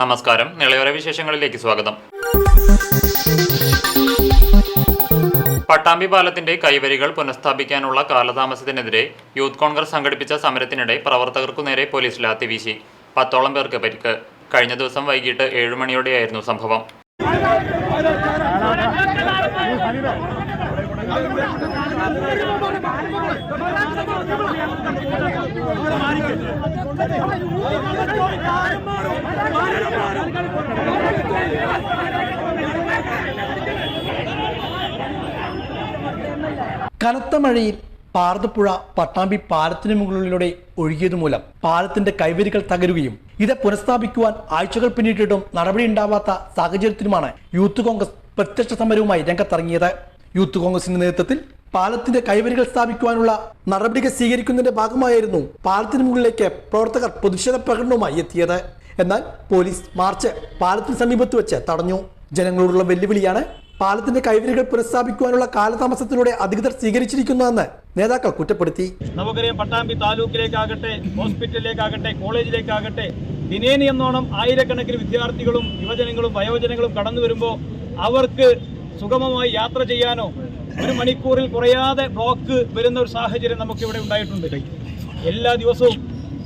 നമസ്കാരം. നിളയോര വിശേഷങ്ങളിലേക്ക് സ്വാഗതം. പട്ടാമ്പി പാലത്തിന്റെ കൈവരികൾ പുനഃസ്ഥാപിക്കാനുള്ള കാലതാമസത്തിനെതിരെ യൂത്ത് കോൺഗ്രസ് സംഘടിപ്പിച്ച സമരത്തിനിടെ പ്രവർത്തകർക്കു നേരെ പോലീസ് ലാത്തി വീശി. 10ഓളം പേർക്ക് പരിക്ക്. കഴിഞ്ഞ ദിവസം വൈകിട്ട് 7 മണിയോടെയായിരുന്നു സംഭവം. കനത്ത മഴയിൽ പാറത്തുപുഴ പട്ടാമ്പി പാലത്തിന് മുകളിലൂടെ ഒഴുകിയതുമൂലം പാലത്തിന്റെ കൈവരികൾ തകരുകയും ഇത് പുനഃസ്ഥാപിക്കുവാൻ ആഴ്ചകൾ പിന്നിട്ടിട്ടും നടപടി ഉണ്ടാവാത്ത സാഹചര്യത്തിലുമാണ് യൂത്ത് കോൺഗ്രസ് പ്രത്യക്ഷ സമരവുമായി രംഗത്തിറങ്ങിയത്. യൂത്ത് കോൺഗ്രസിന്റെ നേതൃത്വത്തിൽ പാലത്തിന്റെ കൈവരികൾ സ്ഥാപിക്കുവാനുള്ള നടപടികൾ സ്വീകരിക്കുന്നതിന്റെ ഭാഗമായിരുന്നു പാലത്തിന് മുകളിലേക്ക് പ്രവർത്തകർ പ്രതിഷേധ പ്രകടനവുമായി എത്തിയത്. എന്നാൽ പോലീസ് മാർച്ച് പാലത്തിന് സമീപത്ത് വെച്ച് തടഞ്ഞു. ജനങ്ങളോടുള്ള വെല്ലുവിളിയാണ് പാലത്തിന്റെ കൈവരികൾ പുനഃസ്ഥാപിക്കുവാനുള്ള കാലതാമസത്തിലൂടെ അധികൃതർ സ്വീകരിച്ചിരിക്കുന്നതെന്ന് നേതാക്കൾ കുറ്റപ്പെടുത്തി. നമുക്കറിയാം, പട്ടാമ്പി താലൂക്കിലേക്കാകട്ടെ, ഹോസ്പിറ്റലിലേക്കാകട്ടെ, കോളേജിലേക്കാകട്ടെ ദിനേന എന്നോണം ആയിരക്കണക്കിന് വിദ്യാർത്ഥികളും യുവജനങ്ങളും വയോജനങ്ങളും കടന്നു വരുമ്പോൾ അവർക്ക് സുഗമമായി യാത്ര ചെയ്യാനോ 1 മണിക്കൂറിൽ കുറയാതെ ബ്ലോക്ക് വരുന്ന ഒരു സാഹചര്യം നമുക്കിവിടെ ഉണ്ടായിട്ടുണ്ട്. എല്ലാ ദിവസവും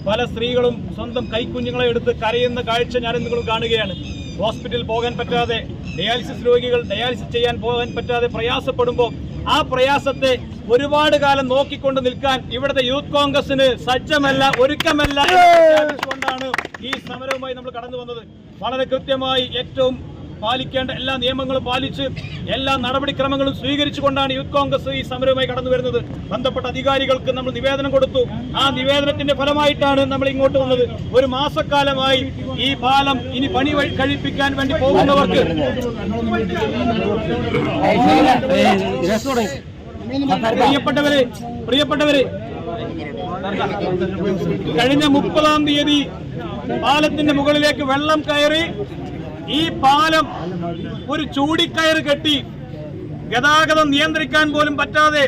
പല സ്ത്രീകളും സ്വന്തം കൈക്കുഞ്ഞുങ്ങളെ എടുത്ത് കരയുന്ന കാഴ്ച ഞാനും നിങ്ങളും കാണുകയാണ്. ഹോസ്പിറ്റലിൽ പോകാൻ പറ്റാതെ, ഡയാലിസിസ് രോഗികൾ ഡയാലിസിസ് ചെയ്യാൻ പോകാൻ പറ്റാതെ പ്രയാസപ്പെടുമ്പോൾ ആ പ്രയാസത്തെ ഒരുപാട് കാലം നോക്കിക്കൊണ്ട് നിൽക്കാൻ ഇവിടുത്തെ യൂത്ത് കോൺഗ്രസിന് സജ്ജമല്ല, ഒരുക്കമല്ല കൊണ്ടാണ് ഈ സമരവുമായി നമ്മൾ കടന്നു വന്നത്. വളരെ കൃത്യമായി ഏറ്റവും പാലിക്കേണ്ട എല്ലാ നിയമങ്ങളും പാലിച്ച് എല്ലാ നടപടിക്രമങ്ങളും സ്വീകരിച്ചുകൊണ്ടാണ് യൂത്ത് കോൺഗ്രസ് ഈ സമരവുമായി കടന്നു വരുന്നത്. ബന്ധപ്പെട്ട അധികാരികൾക്ക് നമ്മൾ നിവേദനം കൊടുത്തു. ആ നിവേദനത്തിന്റെ ഫലമായിട്ടാണ് നമ്മൾ ഇങ്ങോട്ട് വന്നത്. 1 മാസക്കാലമായി ഈ പാലം ഇനി പണി കഴിപ്പിക്കാൻ വേണ്ടി പോകുന്നവർക്ക് പ്രിയപ്പെട്ടവരെ കഴിഞ്ഞ 30-ാം തീയതി പാലത്തിന്റെ മുകളിലേക്ക് വെള്ളം കയറി ഈ പാലം ഒരു ചൂടിക്കയറ് കെട്ടി ഗതാഗതം നിയന്ത്രിക്കാൻ പോലും പറ്റാതെ,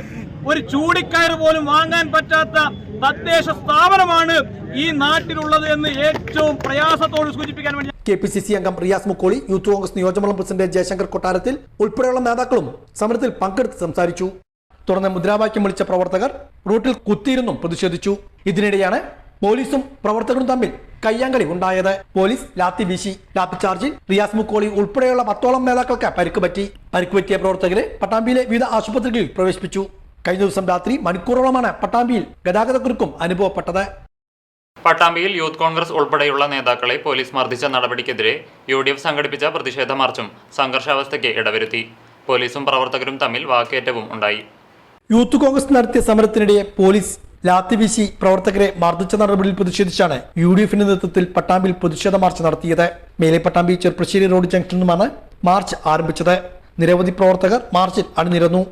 ഒരു ചൂടിക്കയറ് പോലും വാങ്ങാൻ പറ്റാത്ത തദ്ദേശ സ്ഥാപനമാണ് ഈ നാട്ടിലുള്ളത് എന്ന് ഏറ്റവും പ്രയാസത്തോട് സൂചിപ്പിക്കാൻ വേണ്ടി KPCC അംഗം റിയാസ് മുക്കോളി, യൂത്ത് കോൺഗ്രസ് നിയോജകമണ്ഡലം പ്രസിഡന്റ് ജയശങ്കർ കൊട്ടാരത്തിൽ ഉൾപ്പെടെയുള്ള നേതാക്കളും സമരത്തിൽ പങ്കെടുത്ത് സംസാരിച്ചു. തുടർന്ന് മുദ്രാവാക്യം വിളിച്ച പ്രവർത്തകർ റൂട്ടിൽ കുത്തിയിരുന്നും പ്രതിഷേധിച്ചു. ഇതിനിടെയാണ് പോലീസും പ്രവർത്തകരും തമ്മിൽ കയ്യാങ്കളി ഉണ്ടായത്. പോലീസ് ലാത്തി വീശി. ലാത്തി ചാർജിൽ റിയാസ് മുക്കോളി ഉൾപ്പെടെയുള്ള 10ഓളം നേതാക്കൾക്ക് പരിക്ക് പറ്റി. പരിക്ക് പറ്റിയ പ്രവർത്തകരെ പട്ടാമ്പിയിലെ വിവിധ ആശുപത്രികളിൽ പ്രവേശിപ്പിച്ചു. കഴിഞ്ഞ ദിവസം രാത്രി മണിക്കൂറോളമാണ് പട്ടാമ്പിയിൽ ഗതാഗതക്കുരുക്കും അനുഭവപ്പെട്ടത്. പട്ടാമ്പിയിൽ യൂത്ത് കോൺഗ്രസ് ഉൾപ്പെടെയുള്ള നേതാക്കളെ പോലീസ് മർദ്ദിച്ച നടപടിക്കെതിരെ UDF സംഘടിപ്പിച്ച പ്രതിഷേധ മാർച്ചും സംഘർഷാവസ്ഥയ്ക്ക് ഇടവരുത്തി. പോലീസും പ്രവർത്തകരും തമ്മിൽ വാക്കേറ്റവും ഉണ്ടായി. യൂത്ത് കോൺഗ്രസ് നടത്തിയ സമരത്തിനിടെ പോലീസ് ലാത്തി വീശി പ്രവർത്തകരെ മർദ്ദിച്ച നടപടിയിൽ പ്രതിഷേധിച്ചാണ് UDFന്റെ നേതൃത്വത്തിൽ പട്ടാമ്പിയിൽ പ്രതിഷേധ മാർച്ച് നടത്തിയത്. മേലെ പട്ടാമ്പി ചെറുപ്പശ്ശേരി റോഡ് ജംഗ്ഷനിൽ നിന്നുമാണ് മാർച്ച് ആരംഭിച്ചത്. നിരവധി പ്രവർത്തകർ മാർച്ചിൽ അണിനിരന്നു.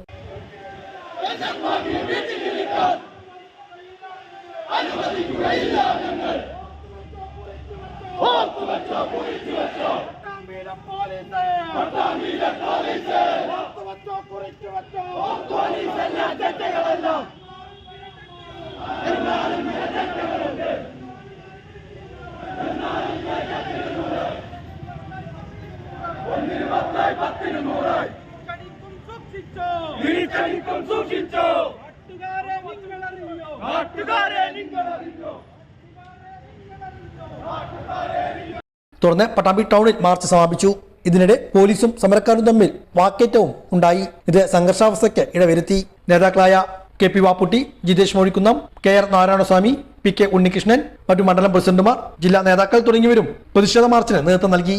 തുടർന്ന് പട്ടാമ്പി ടൗണിൽ മാർച്ച് സമാപിച്ചു. ഇതിനിടെ പോലീസും സമരക്കാരും തമ്മിൽ വാക്കേറ്റവും ഉണ്ടായി. ഇത് സംഘർഷാവസ്ഥയ്ക്ക് ഇടവരുത്തി. നേതാക്കളായ KP Vapputty, Jithesh Mozhikkunnam, KR Narayanaswamy, PK Unnikrishnan, മറ്റു മണ്ഡലം പ്രസിഡന്റുമാർ, ജില്ലാ നേതാക്കൾ തുടങ്ങിയവരും പ്രതിഷേധ മാർച്ചിന് നേതൃത്വം നൽകി.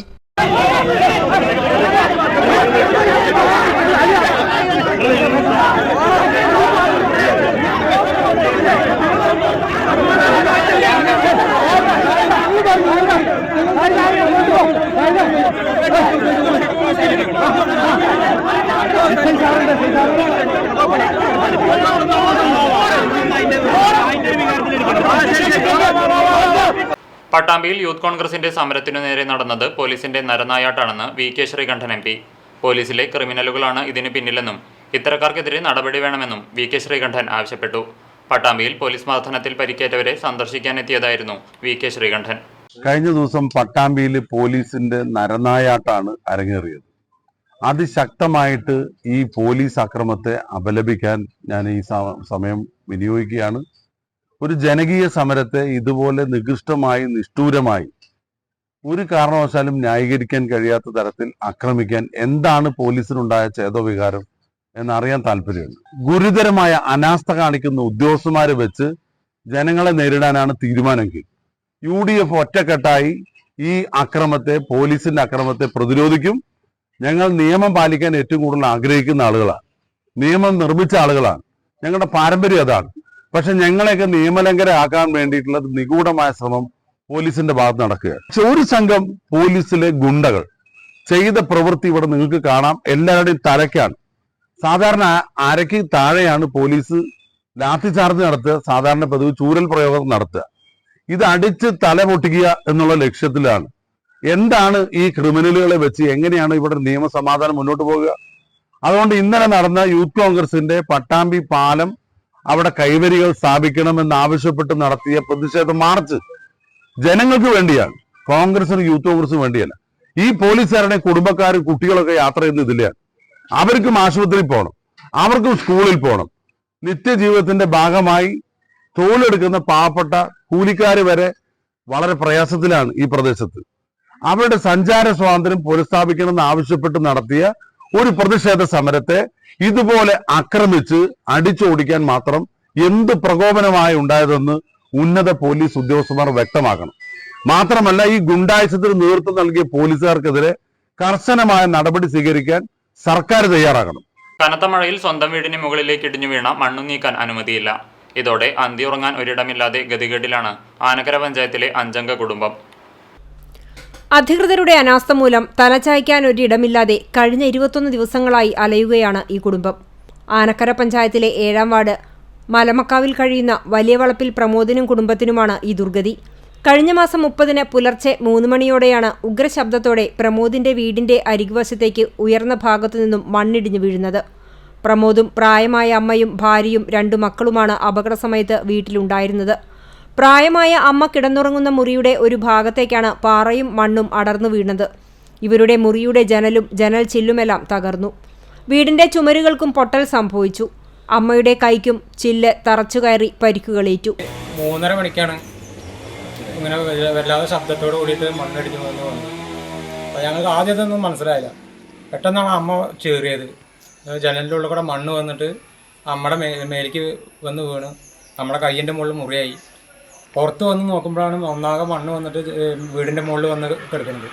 പട്ടാമ്പിയിൽ യൂത്ത് കോൺഗ്രസിന്റെ സമരത്തിനു നേരെ നടന്നത് പോലീസിന്റെ നരനായാട്ടാണെന്ന് VK ശ്രീകണ്ഠൻ MP. പോലീസിലെ ക്രിമിനലുകളാണ് ഇതിന് പിന്നിലെന്നും ഇത്തരക്കാർക്കെതിരെ നടപടി വേണമെന്നും VK ശ്രീകണ്ഠൻ ആവശ്യപ്പെട്ടു. പട്ടാമ്പിയിൽ പോലീസ് മർദ്ദനത്തിൽ പരിക്കേറ്റവരെ സന്ദർശിക്കാനെത്തിയതായിരുന്നു VK ശ്രീകണ്ഠൻ. കഴിഞ്ഞ ദിവസം പട്ടാമ്പിയിൽ പോലീസിന്റെ നരനായാട്ടാണ് അരങ്ങേറിയത്. അതിശക്തമായിട്ട് ഈ പോലീസ് അക്രമത്തെ അപലപിക്കാൻ ഞാൻ ഈ സമയം വിനിയോഗിക്കുകയാണ്. ഒരു ജനകീയ സമരത്തെ ഇതുപോലെ നികൃഷ്ടമായി നിഷ്ഠൂരമായി ഒരു കാരണവശാലും ന്യായീകരിക്കാൻ കഴിയാത്ത തരത്തിൽ ആക്രമിക്കാൻ എന്താണ് പോലീസിനുണ്ടായ ചേതോവികാരം എന്നറിയാൻ താല്പര്യമുണ്ട്. ഗുരുതരമായ അനാസ്ഥ കാണിക്കുന്ന ഉദ്യോഗസ്ഥന്മാരെ വെച്ച് ജനങ്ങളെ നേരിടാനാണ് തീരുമാനമെങ്കിൽ UDF ഒറ്റക്കെട്ടായി ഈ അക്രമത്തെ, പോലീസിന്റെ അക്രമത്തെ പ്രതിരോധിക്കും. ഞങ്ങൾ നിയമം പാലിക്കാൻ ഏറ്റവും കൂടുതൽ ആഗ്രഹിക്കുന്ന ആളുകളാണ്, നിയമം നിർമ്മിച്ച ആളുകളാണ്, ഞങ്ങളുടെ പാരമ്പര്യം അതാണ്. പക്ഷെ ഞങ്ങളെയൊക്കെ നിയമലംഘനമാക്കാൻ വേണ്ടിയിട്ടുള്ള നിഗൂഢമായ ശ്രമം പോലീസിന്റെ ഭാഗത്ത് നടക്കുകയാണ്. ഒരു സംഘം പോലീസിലെ ഗുണ്ടകൾ ചെയ്ത പ്രവൃത്തി ഇവിടെ നിങ്ങൾക്ക് കാണാം. എല്ലാവരുടെയും തലയ്ക്കാണ്. സാധാരണ അരയ്ക്ക് താഴെയാണ് പോലീസ് ലാത്തി ചാർജ് നടത്തുക, സാധാരണ പതിവ് ചൂരൽ പ്രയോഗം നടത്തുക. ഇത് അടിച്ച് തല പൊട്ടിക്കുക എന്നുള്ള ലക്ഷ്യത്തിലാണ്. എന്താണ് ഈ ക്രിമിനലുകളെ വെച്ച് എങ്ങനെയാണ് ഇവിടെ നിയമസമാധാനം മുന്നോട്ട് പോകുക? അതുകൊണ്ട് ഇന്നലെ നടന്ന യൂത്ത് കോൺഗ്രസിന്റെ പട്ടാമ്പി പാലം അവിടെ കൈവരികൾ സ്ഥാപിക്കണമെന്ന് ആവശ്യപ്പെട്ട് നടത്തിയ പ്രതിഷേധ മാർച്ച് ജനങ്ങൾക്ക് വേണ്ടിയാണ്, കോൺഗ്രസിനും യൂത്ത് കോൺഗ്രസിനും വേണ്ടിയല്ല. ഈ പോലീസുകാരുടെ കുടുംബക്കാരും കുട്ടികളൊക്കെ യാത്ര ചെയ്യുന്ന ഇതിലാണ്. അവർക്കും ആശുപത്രിയിൽ പോകണം, അവർക്കും സ്കൂളിൽ പോകണം. നിത്യജീവിതത്തിന്റെ ഭാഗമായി തൊഴിലെടുക്കുന്ന പാവപ്പെട്ട കൂലിക്കാർ വരെ വളരെ പ്രയാസത്തിലാണ് ഈ പ്രദേശത്ത്. അവരുടെ സഞ്ചാര സ്വാതന്ത്ര്യം പുനഃസ്ഥാപിക്കണമെന്ന് ആവശ്യപ്പെട്ട് നടത്തിയ ഒരു പ്രതിഷേധ സമരത്തെ ഇതുപോലെ ആക്രമിച്ച് അടിച്ചോടിക്കാൻ മാത്രം എന്ത് പ്രകോപനമായി ഉണ്ടായതെന്ന് ഉന്നത പോലീസ് ഉദ്യോഗസ്ഥന്മാർ വ്യക്തമാക്കണം. മാത്രമല്ല, ഈ ഗുണ്ടായുസത്തിന് നേതൃത്വം നൽകിയ പോലീസുകാർക്കെതിരെ കർശനമായ നടപടി സ്വീകരിക്കാൻ സർക്കാർ തയ്യാറാകണം. കനത്ത മഴയിൽ സ്വന്തം വീടിന് മുകളിലേക്ക് ഇടിഞ്ഞു വീണ മണ്ണു നീക്കാൻ അനുമതിയില്ല. ഇതോടെ അന്തിയുറങ്ങാൻ ഒരിടമില്ലാതെ ഗതികേടിലാണ് ആനക്കര പഞ്ചായത്തിലെ 5 അംഗ കുടുംബം. അധികൃതരുടെ അനാസ്ഥ മൂലം തലചായ്ക്കാൻ ഒരിടമില്ലാതെ കഴിഞ്ഞ 21 ദിവസങ്ങളായി അലയുകയാണ് ഈ കുടുംബം. ആനക്കര പഞ്ചായത്തിലെ 7-ാം വാർഡ് മലമക്കാവിൽ കഴിയുന്ന വലിയ വളപ്പിൽ പ്രമോദിനും കുടുംബത്തിനുമാണ് ഈ ദുർഗതി. കഴിഞ്ഞ മാസം 30-ന് പുലർച്ചെ 3 മണിയോടെയാണ് ഉഗ്രശബ്ദത്തോടെ പ്രമോദിന്റെ വീടിന്റെ അരികുവശത്തേക്ക് ഉയർന്ന ഭാഗത്തുനിന്നും മണ്ണിടിഞ്ഞു വീഴുന്നത്. പ്രമോദും പ്രായമായ അമ്മയും ഭാര്യയും 2 മക്കളുമാണ് അപകടസമയത്ത് വീട്ടിലുണ്ടായിരുന്നത്. പ്രായമായ അമ്മ കിടന്നുറങ്ങുന്ന മുറിയുടെ ഒരു ഭാഗത്തേക്കാണ് പാറയും മണ്ണും അടർന്നു വീണത്. ഇവരുടെ മുറിയുടെ ജനലും ജനൽ ചില്ലുമെല്ലാം തകർന്നു. വീടിന്റെ ചുമരുകൾക്കും പൊട്ടൽ സംഭവിച്ചു. അമ്മയുടെ കൈക്കും ചില്ല് തറച്ചുകയറി പരിക്കുകളേറ്റു. 3:30 മണിക്കാണ് ഇങ്ങനെ വല്ലാതെ ശബ്ദത്തോട് കൂടിയിട്ട് മണ്ണിടിഞ്ഞു വന്നു. അപ്പോൾ ഞങ്ങൾക്ക് ആദ്യത്തൊന്നും മനസ്സിലായില്ല. പെട്ടെന്നാണ് അമ്മ ചേറിയത്. ജനലിൻ്റെ ഉള്ളിൽ കൂടെ മണ്ണ് വന്നിട്ട് അമ്മയുടെ മേലേക്ക് വന്ന് വീണ് നമ്മുടെ കയ്യിൻ്റെ മുകളിൽ മുറിയായി. പുറത്ത് വന്ന് നോക്കുമ്പോഴാണ് ഒന്നാകെ മണ്ണ് വന്നിട്ട് വീടിൻ്റെ മുകളിൽ വന്ന് കിടക്കുന്നത്.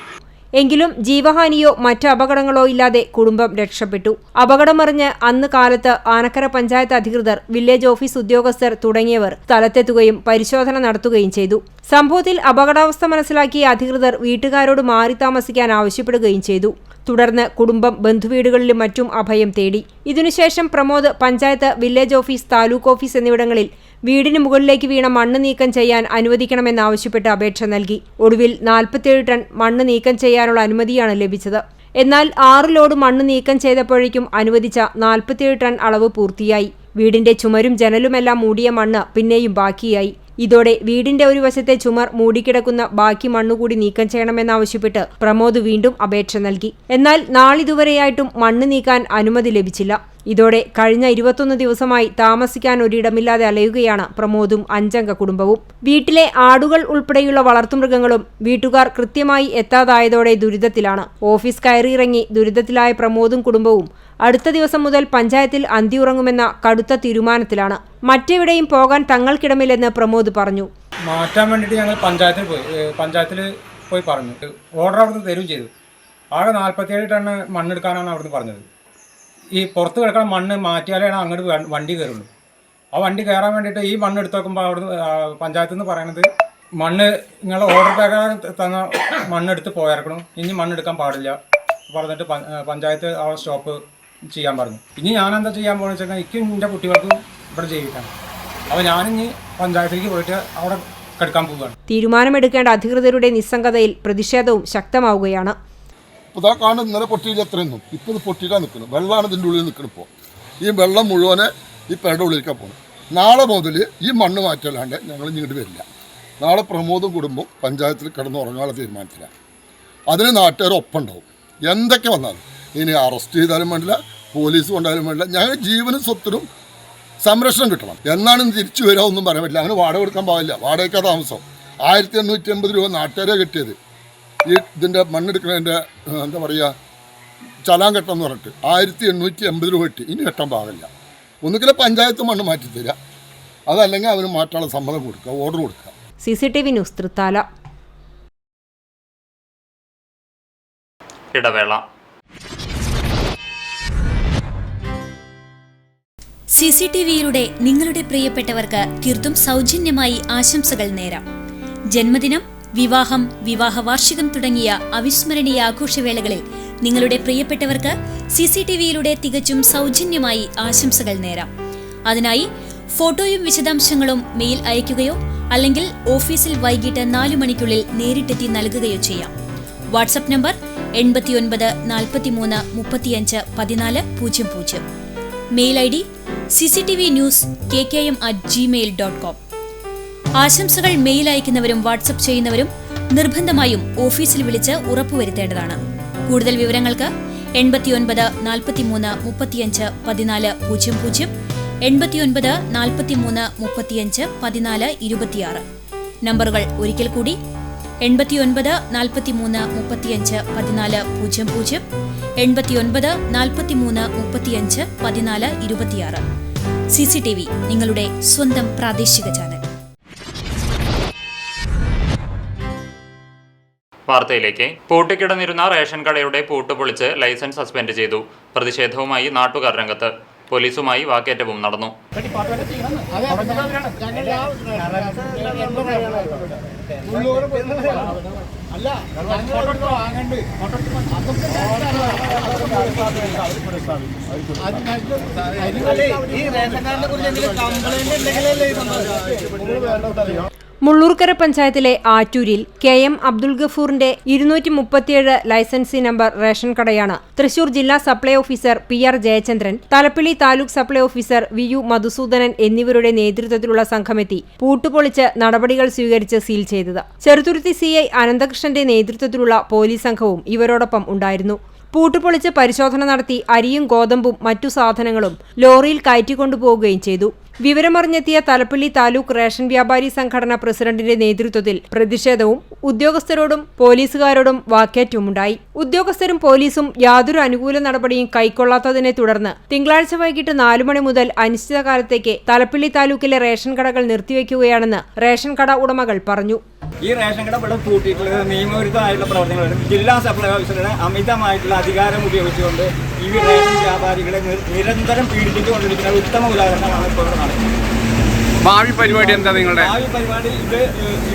എങ്കിലും ജീവഹാനിയോ മറ്റ് അപകടങ്ങളോ ഇല്ലാതെ കുടുംബം രക്ഷപ്പെട്ടു. അപകടമറിഞ്ഞ് അന്ന് കാലത്ത് ആനക്കര പഞ്ചായത്ത് അധികൃതർ, വില്ലേജ് ഓഫീസ് ഉദ്യോഗസ്ഥർ തുടങ്ങിയവർ സ്ഥലത്തെത്തുകയും പരിശോധന നടത്തുകയും ചെയ്തു. സംഭവത്തിൽ അപകടാവസ്ഥ മനസ്സിലാക്കിയ അധികൃതർ വീട്ടുകാരോട് മാറി താമസിക്കാൻ ആവശ്യപ്പെടുകയും ചെയ്തു. തുടർന്ന് കുടുംബം ബന്ധുവീടുകളിലും മറ്റും അഭയം തേടി. ഇതിനുശേഷം Pramod panchayat, village office, taluk office എന്നിവിടങ്ങളിൽ വീടിന് മുകളിലേക്ക് വീണ മണ്ണ് നീക്കം ചെയ്യാൻ അനുവദിക്കണമെന്നാവശ്യപ്പെട്ട് അപേക്ഷ നൽകി. ഒടുവിൽ 47 ടൺ മണ്ണ് നീക്കം ചെയ്യാനുള്ള അനുമതിയാണ് ലഭിച്ചത്. എന്നാൽ 6 ലോഡ് മണ്ണ് നീക്കം ചെയ്തപ്പോഴേക്കും അനുവദിച്ച 47 ടൺ അളവ് പൂർത്തിയായി. വീടിന്റെ ചുമരും ജനലുമെല്ലാം മൂടിയ മണ്ണ് പിന്നെയും ബാക്കിയായി. ഇതോടെ വീടിന്റെ ഒരു വശത്തെ ചുമർ മൂടിക്കിടക്കുന്ന ബാക്കി മണ്ണുകൂടി നീക്കം ചെയ്യണമെന്നാവശ്യപ്പെട്ട് പ്രമോദ് വീണ്ടും അപേക്ഷ നൽകി. എന്നാൽ നാളിതുവരെയായിട്ടും മണ്ണ് നീക്കാൻ അനുമതി ലഭിച്ചില്ല. ഇതോടെ കഴിഞ്ഞ 21 ദിവസമായി താമസിക്കാൻ ഒരിടമില്ലാതെ അലയുകയാണ് പ്രമോദും 5 അംഗ കുടുംബവും. വീട്ടിലെ ആടുകൾ ഉൾപ്പെടെയുള്ള വളർത്തുമൃഗങ്ങളും വീട്ടുകാർ കൃത്യമായി എത്താതായതോടെ ദുരിതത്തിലാണ്. ഓഫീസ് കയറിയിറങ്ങി ദുരിതത്തിലായ പ്രമോദും കുടുംബവും അടുത്ത ദിവസം മുതൽ പഞ്ചായത്തിൽ അന്തിയുറങ്ങുമെന്ന കടുത്ത തീരുമാനത്തിലാണ്. മറ്റെവിടെയും പോകാൻ തങ്ങൾക്കിടമില്ലെന്ന് പ്രമോദ് പറഞ്ഞു. മാറ്റാൻ വേണ്ടിയിട്ട് ഞങ്ങൾ പഞ്ചായത്തിൽ പോയി പറഞ്ഞു. ഓർഡർ അവിടുന്ന് തരുകയും ചെയ്തു. ആകെ 47 ടൺ മണ്ണെടുക്കാനാണ് അവിടുന്ന് പറഞ്ഞത്. ഈ പുറത്ത് കിടക്കുന്ന മണ്ണ് മാറ്റിയാലേ അങ്ങോട്ട് വണ്ടി കയറുള്ളൂ. ആ വണ്ടി കയറാൻ വേണ്ടിയിട്ട് ഈ മണ്ണ് എടുത്ത് നോക്കുമ്പോൾ അവിടുന്ന് പഞ്ചായത്തിൽ നിന്ന് പറയണത്, മണ്ണ് നിങ്ങളുടെ ഓർഡർ പ്രകാരം തന്ന മണ്ണെടുത്ത് പോയിറക്കണം, ഇനി മണ്ണെടുക്കാൻ പാടില്ല പറഞ്ഞിട്ട് പഞ്ചായത്ത് ആ സ്റ്റോപ്പ് ചെയ്യാൻ പറഞ്ഞു. ഇനി ഞാനെന്താ ചെയ്യാൻ പോകുന്നത് വെച്ചാൽ, എനിക്കും എൻ്റെ കുട്ടികൾക്കും ഇവിടെ ജീവിക്കണം. അപ്പോൾ ഞാനിനി പഞ്ചായത്തിലേക്ക് പോയിട്ട് അവിടെ കിടക്കാൻ പോവുകയാണ്. തീരുമാനമെടുക്കേണ്ട അധികൃതരുടെ നിസ്സംഗതയിൽ പ്രതിഷേധവും ശക്തമാവുകയാണ്. ഇപ്പോൾ ഇതാ കാണുന്നത് ഇന്നലെ പൊട്ടിയില്ല, എത്രയൊന്നും ഇപ്പോൾ ഇത് പൊട്ടിയിട്ടാണ് നിൽക്കുന്നത്. വെള്ളമാണ് ഇതിൻ്റെ ഉള്ളിൽ നിൽക്കുന്നത്. ഇപ്പോൾ ഈ വെള്ളം മുഴുവനെ ഈ പേരുടെ ഉള്ളിലേക്കാണ് പോകുന്നത്. നാളെ മുതൽ ഈ മണ്ണ് മാറ്റല്ലാണ്ട് ഞങ്ങൾ ഇങ്ങോട്ട് വരില്ല. നാളെ പ്രമോദും കുടുംബം പഞ്ചായത്തിൽ കിടന്നുറങ്ങാനുള്ള തീരുമാനത്തിലാണ്. അതിന് നാട്ടുകാർ ഒപ്പം ഉണ്ടാവും. എന്തൊക്കെ വന്നാലും ഇനി അറസ്റ്റ് ചെയ്താലും വേണ്ടില്ല, പോലീസ് കൊണ്ടാലും വേണ്ടില്ല, ഞങ്ങൾ ജീവനും സ്വത്തിനും സംരക്ഷണം കിട്ടണം. എന്നാണ് തിരിച്ചു വരിക ഒന്നും പറയാൻ പറ്റില്ല. അങ്ങനെ വാടക കൊടുക്കാൻ പാടില്ല. വാടകയ്ക്കാ താമസം. 1880 രൂപ നാട്ടുകാരെ കിട്ടിയത്. ഈ ഇതിൻ്റെ മണ്ണെടുക്കുന്നതിൻ്റെ എന്താ പറയുക ചലാൻ കെട്ടം എന്ന് പറഞ്ഞിട്ട് 1880 രൂപ കിട്ടി. ഇനി കെട്ടാൻ പാടില്ല. ഒന്നുകിൽ പഞ്ചായത്ത് മണ്ണ് മാറ്റി തരിക, അതല്ലെങ്കിൽ അവന് മാറ്റാനുള്ള സമ്മതം കൊടുക്കുക, ഓർഡർ കൊടുക്കുക. CCTV news Thrithala. ഇടവേള. CCTVയിലൂടെ നിങ്ങളുടെ പ്രിയപ്പെട്ടവർക്ക് തീർത്തും സൗജന്യമായി ആശംസകൾ നേരാം. ജന്മദിനം, വിവാഹം, വിവാഹ വാർഷികം തുടങ്ങിയ അവിസ്മരണീയ ആഘോഷവേളകളിൽ നിങ്ങളുടെ പ്രിയപ്പെട്ടവർക്ക് CCTVയിലൂടെ തികച്ചും സൗജന്യമായി ആശംസകൾ നേരാം. അതിനായി ഫോട്ടോയും വിശദാംശങ്ങളും മെയിൽ അയയ്ക്കുകയോ അല്ലെങ്കിൽ ഓഫീസിൽ വൈകിട്ട് 4 മണിക്കുള്ളിൽ നേരിട്ടെത്തി നൽകുകയോ ചെയ്യാം. WhatsApp number 89 43 35 14 00. Mail ID cctvnews@gmail.com. ആശംസകൾ മെയിൽ അയക്കുന്നവരും വാട്സ്ആപ്പ് ചെയ്യുന്നവരും നിർബന്ധമായും ഓഫീസിൽ വിളിച്ച് ഉറപ്പുവരുത്തേണ്ടതാണ്. കൂടുതൽ വിവരങ്ങൾക്ക് 89 43 35 14 00, 89 43 35 14 26. നമ്പറുകൾ ഒരിക്കൽ കൂടി 89 43 35 14 00, 89 43 35 14 26. CCTV, നിങ്ങളുടെ സ്വന്തം പ്രാദേശിക ചാനൽ. വാർത്തയിലേക്ക്. പൂട്ടിക്കിടന്നിരുന്ന റേഷൻ കടയുടെ പൂട്ട് പൊളിച്ച് ലൈസൻസ് സസ്പെൻഡ് ചെയ്തു. പ്രതിഷേധവുമായി നാട്ടുകാർ രംഗത്ത്. പോലീസുമായി വാക്കേറ്റവും നടന്നു. മുള്ളൂർക്കര പഞ്ചായത്തിലെ ആറ്റൂരിൽ KM അബ്ദുൽ ഗഫൂറിന്റെ 237 ലൈസൻസി നമ്പർ റേഷൻ കടയാണ് തൃശൂർ ജില്ലാ supply officer PR Jayachandran, Thalappilly taluk supply officer VU Madhusoodanan എന്നിവരുടെ നേതൃത്വത്തിലുള്ള സംഘമെത്തി പൂട്ടുപൊളിച്ച് നടപടികൾ സ്വീകരിച്ച് സീൽ ചെയ്തത്. ചെറുതുരുത്തി CI അനന്തകൃഷ്ണന്റെ നേതൃത്വത്തിലുള്ള പോലീസ് സംഘവും ഇവരോടൊപ്പം ഉണ്ടായിരുന്നു. പൂട്ടുപൊളിച്ച് പരിശോധന നടത്തി അരിയും ഗോതമ്പും മറ്റു സാധനങ്ങളും ലോറിയിൽ കയറ്റിക്കൊണ്ടുപോവുകയും ചെയ്തു. വിവരമറിഞ്ഞെത്തിയ തലപ്പള്ളി താലൂക്ക് റേഷൻ വ്യാപാരി സംഘടന പ്രസിഡന്റിന്റെ നേതൃത്വത്തിൽ പ്രതിഷേധവും ഉദ്യോഗസ്ഥരോടും പോലീസുകാരോടും വാക്കേറ്റവുമുണ്ടായി. ഉദ്യോഗസ്ഥരും പോലീസും യാതൊരു അനുകൂല നടപടിയും കൈക്കൊള്ളാത്തതിനെ തുടർന്ന് തിങ്കളാഴ്ച വൈകിട്ട് 4 മണി മുതൽ അനിശ്ചിതകാലത്തേക്ക് തലപ്പള്ളി താലൂക്കിലെ റേഷൻ കടകൾ നിർത്തിവെക്കുകയാണെന്ന് റേഷൻ കട ഉടമകൾ പറഞ്ഞു. ഈ റേഷൻ കട ഇവിടെ പൂട്ടിയിട്ടുള്ളത് നിയമവിരുദ്ധമായിട്ടുള്ള പ്രവർത്തനങ്ങൾ ജില്ലാ സപ്ലൈ ഓഫീസറുടെ അമിതമായിട്ടുള്ള അധികാരം ഉപയോഗിച്ചുകൊണ്ട് ഈ റേഷൻ വ്യാപാരികളെ നിരന്തരം പീഡിപ്പിച്ചുകൊണ്ടിരിക്കുന്ന ഉത്തമ ഉദാഹരണമാണ് ഇപ്പോൾ ഇവിടെ നടക്കുന്നത്. ഭാവി പരിപാടി എന്താ നിങ്ങളുടെ? ഭാവി പരിപാടി ഇത്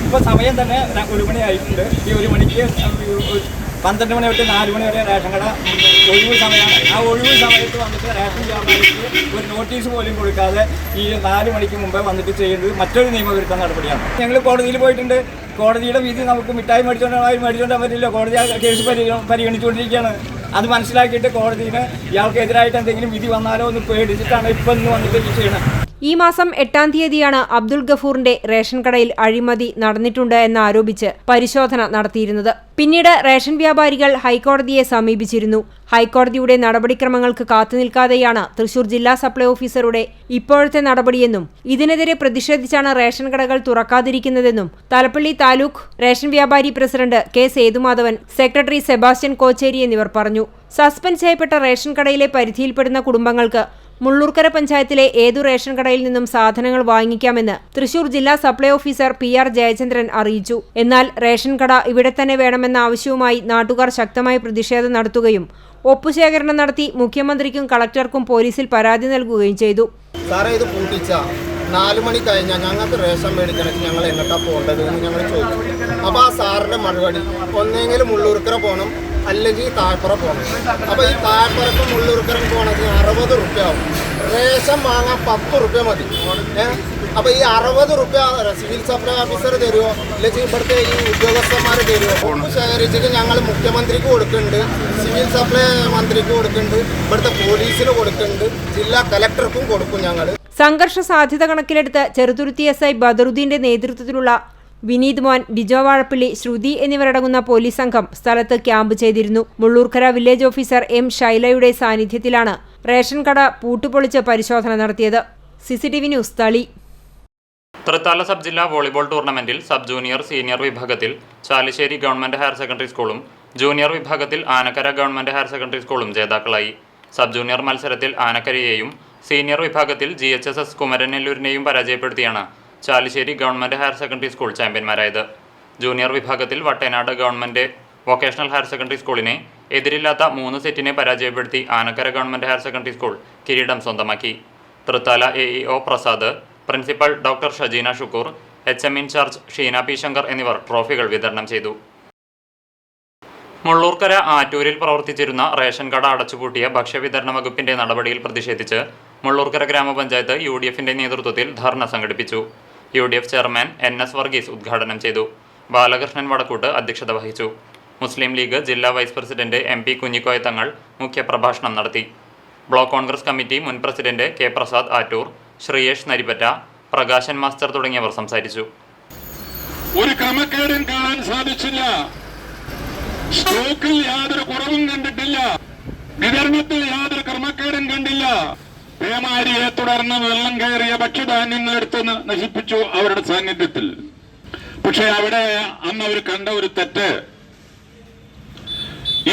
ഇപ്പോൾ സമയം തന്നെ 1 മണി ആയിട്ടുണ്ട്. ഈ 1 മണിക്ക് 12 മണി തൊട്ട് 4 മണി വരെ റേഷൻ കട ഒഴിവ് സമയമാണ്. ആ ഒഴിവ് സമയത്ത് വന്നിട്ട് റേഷൻ വ്യാപാരിക്ക് ഒരു നോട്ടീസ് പോലും കൊടുക്കാതെ ഈ 4 മണിക്ക് മുമ്പേ വന്നിട്ട് ചെയ്യുന്നത് മറ്റൊരു നിയമവിരുദ്ധ നടപടിയാണ്. ഞങ്ങൾ കോടതിയിൽ പോയിട്ടുണ്ട്. കോടതിയുടെ വിധി നമുക്ക് മിഠായി മേടിച്ചോണ്ട് പറ്റില്ല. കോടതി ആ കേസ് പരിഗണിച്ചുകൊണ്ടിരിക്കുകയാണ്. അത് മനസ്സിലാക്കിയിട്ട് കോടതിയിൽ ഇയാൾക്കെതിരായിട്ട് എന്തെങ്കിലും വിധി വന്നാലോ എന്ന് പേടിച്ചിട്ടാണ് ഇപ്പം ഇന്ന് വന്നിട്ട് ചെയ്യണം. ഈ മാസം 8-ാം തീയതിയാണ് അബ്ദുൽ ഗഫൂറിന്റെ റേഷൻ കടയിൽ അഴിമതി നടന്നിട്ടുണ്ട് എന്നാരോപിച്ച് പരിശോധന നടത്തിയിരുന്നത്. പിന്നീട് റേഷൻ വ്യാപാരികൾ ഹൈക്കോടതിയെ സമീപിച്ചിരുന്നു. ഹൈക്കോടതിയുടെ നടപടിക്രമങ്ങൾക്ക് കാത്തുനിൽക്കാതെയാണ് തൃശൂർ ജില്ലാ സപ്ലൈ ഓഫീസറുടെ ഇപ്പോഴത്തെ നടപടിയെന്നും ഇതിനെതിരെ പ്രതിഷേധിച്ചാണ് റേഷൻ കടകൾ തുറക്കാതിരിക്കുന്നതെന്നും തലപ്പള്ളി താലൂക്ക് റേഷൻ വ്യാപാരി president K. Sethumadhavan, secretary Sebastian Kochery എന്നിവർ പറഞ്ഞു. സസ്പെൻഡ് ചെയ്യപ്പെട്ട റേഷൻ കടയിലെ പരിധിയിൽപ്പെടുന്ന കുടുംബങ്ങൾക്ക് മുള്ളൂർക്കര പഞ്ചായത്തിലെ ഏതു റേഷൻ കടയിൽ നിന്നും സാധനങ്ങൾ വാങ്ങിക്കാമെന്ന് തൃശൂർ ജില്ലാ സപ്ലൈ ഓഫീസർ PR ജയചന്ദ്രൻ അറിയിച്ചു. എന്നാൽ റേഷൻ കട ഇവിടെ തന്നെ വേണമെന്ന ആവശ്യവുമായി നാട്ടുകാർ ശക്തമായ പ്രതിഷേധം നടത്തുകയും ഒപ്പുശേഖരണം നടത്തി മുഖ്യമന്ത്രിക്കും കളക്ടർക്കും പോലീസിൽ പരാതി നൽകുകയും ചെയ്തു. സാറേ, ഇത് പൂട്ടിച്ച 4 മണി കഴിഞ്ഞാൽ ഞങ്ങൾക്ക് റേഷൻ മേടിക്കണമെങ്കിൽ ഞങ്ങൾ എങ്ങോട്ടാണ് പോകേണ്ടത് എന്ന് ഞങ്ങൾ ചോദിച്ചു. അപ്പോൾ ആ സാറിൻ്റെ മറുപടി ഒന്നെങ്കിലും മുള്ളൂർക്കര പോകണം, അല്ലെങ്കിൽ താഴ്പ്പുറ പോകണം. അപ്പോൾ ഈ താഴ്പ്പുറക്കും മുള്ളൂർക്കരം പോകണമെങ്കിൽ 60 റുപ്യ ആവും. റേഷൻ വാങ്ങാൻ 10 റുപ്യ മതി. അപ്പോൾ ഈ 60 റുപ്യ സിവിൽ സപ്ലൈ ഓഫീസർ തരുമോ, അല്ലെങ്കിൽ ഇവിടുത്തെ ഈ ഉദ്യോഗസ്ഥന്മാർ തരുമോ? ഒപ്പ് ശേഖരിച്ചിട്ട് ഞങ്ങൾ മുഖ്യമന്ത്രിക്ക് കൊടുക്കുന്നുണ്ട്, സിവിൽ സപ്ലൈ മന്ത്രിക്ക് കൊടുക്കുന്നുണ്ട്, ഇവിടുത്തെ പോലീസിന് കൊടുക്കുന്നുണ്ട്, ജില്ലാ കലക്ടർക്കും കൊടുക്കും. ഞങ്ങൾ സംഘർഷ സാധ്യത കണക്കിലെടുത്ത് ചെറുതുരുത്തി SI ബദറുദ്ദീന്റെ നേതൃത്വത്തിലുള്ള വിനീത് മോൻ, ബിജോ വാഴപ്പള്ളി, ശ്രുതി എന്നിവരടങ്ങുന്ന പോലീസ് സംഘം സ്ഥലത്ത് ക്യാമ്പ് ചെയ്തിരുന്നു. മുള്ളൂർക്കര വില്ലേജ് ഓഫീസർ എം ശൈലയുടെ സാന്നിധ്യത്തിലാണ് റേഷൻ കട പൂട്ടുപൊളിച്ച് പരിശോധന നടത്തിയത്. CCTV ന്യൂസ് തളി. തൃത്താല സബ് ജില്ലാ വോളിബോൾ ടൂർണമെന്റിൽ സബ് ജൂനിയർ സീനിയർ വിഭാഗത്തിൽ ചാലിശ്ശേരി ഗവൺമെന്റ് ഹയർ സെക്കൻഡറി സ്കൂളും ജൂനിയർ വിഭാഗത്തിൽ ആനക്കര ഗവൺമെന്റ് ഹയർ സെക്കൻഡറി സ്കൂളും ജേതാക്കളായി. സബ് ജൂനിയർ മത്സരത്തിൽ ആനക്കരയെയും സീനിയർ വിഭാഗത്തിൽ GHSS കുമരനെല്ലൂരിനെയും പരാജയപ്പെടുത്തിയാണ് Chalissery government higher secondary school ചാമ്പ്യന്മാരായത്. ജൂനിയർ വിഭാഗത്തിൽ Vattenad government vocational higher secondary സ്കൂളിനെ എതിരില്ലാത്ത 3 സെറ്റിനെ പരാജയപ്പെടുത്തി Anakkara government higher secondary school കിരീടം സ്വന്തമാക്കി. Thrithala AEO Prasad, principal doctor Shajeena Shukoor, HM in charge Sheena P Shankar എന്നിവർ ട്രോഫികൾ വിതരണം ചെയ്തു. മുള്ളൂർക്കര ആറ്റൂരിൽ പ്രവർത്തിച്ചിരുന്ന റേഷൻ കട അടച്ചുപൂട്ടിയ ഭക്ഷ്യവിതരണ വകുപ്പിന്റെ നടപടിയിൽ പ്രതിഷേധിച്ച് മുള്ളൂർക്കര ഗ്രാമപഞ്ചായത്ത് UDFന്റെ നേതൃത്വത്തിൽ ധർണ സംഘടിപ്പിച്ചു. UDF ചെയർമാൻ NS വർഗീസ് ഉദ്ഘാടനം ചെയ്തു. ബാലകൃഷ്ണൻ വടക്കൂട്ട് അധ്യക്ഷത വഹിച്ചു. മുസ്ലിം ലീഗ് ജില്ലാ vice president MP Kunhikoya Thangal മുഖ്യപ്രഭാഷണം നടത്തി. ബ്ലോക്ക് കോൺഗ്രസ് കമ്മിറ്റി മുൻ president K Prasad Attoor, Sreeyesh Narippatta, Prakashan master തുടങ്ങിയവർ സംസാരിച്ചു. ഒരു ക്രമക്കേടും കാണാൻ സാധിച്ചില്ല. സ്റ്റോക്കിൽ യാതൊരു കുറവും കണ്ടിട്ടില്ല. വിതരണത്തിൽ യാതൊരു ക്രമക്കേടും കണ്ടില്ല. പേമാരിയെ തുടർന്ന് വെള്ളം കയറിയ ഭക്ഷ്യധാന്യങ്ങൾ എടുത്ത് നശിപ്പിച്ചു അവരുടെ സാന്നിധ്യത്തിൽ. പക്ഷെ അവിടെ അന്ന് അവർ കണ്ട ഒരു തെറ്റ്,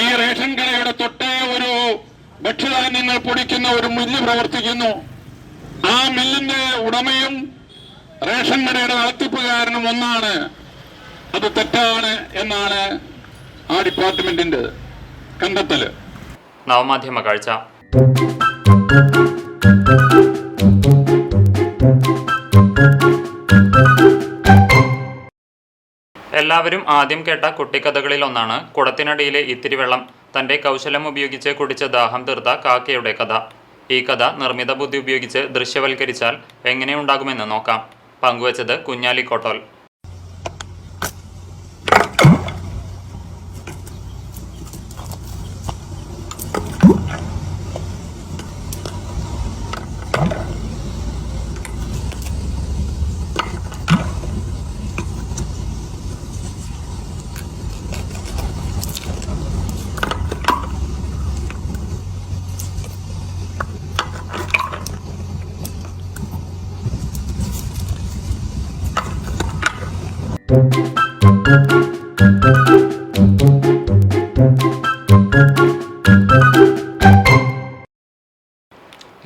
ഈ റേഷൻ കടയുടെ തൊട്ടേ ഒരു ഭക്ഷ്യധാന്യങ്ങൾ പൊടിക്കുന്ന ഒരു മില്ല് പ്രവർത്തിക്കുന്നു. ആ മില്ലിന്റെ ഉടമയും റേഷൻ കടയുടെ നടത്തിപ്പുകാരനും ഒന്നാണ്. അത് തെറ്റാണ് എന്നാണ് ആ ഡിപ്പാർട്ട്മെന്റിന്റെ കണ്ടെത്തല്. നവമാധ്യമ കാഴ്ച. എല്ലാവരും ആദ്യം കേട്ട കുട്ടിക്കഥകളിൽ ഒന്നാണ് കുടത്തിനടിയിലെ ഇത്തിരി വെള്ളം തന്റെ കൗശലം ഉപയോഗിച്ച് കുടിച്ച് ദാഹം തീർത്ത കാക്കയുടെ കഥ. ഈ കഥ നിർമ്മിത ബുദ്ധി ഉപയോഗിച്ച് ദൃശ്യവൽക്കരിച്ചാൽ എങ്ങനെയുണ്ടാകുമെന്ന് നോക്കാം. പങ്കുവച്ചത് കുഞ്ഞാലി കോട്ടോൽ.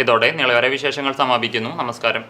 ഇതോടെ നിളവര വിശേഷങ്ങൾ സമാപിക്കുന്നു. നമസ്കാരം.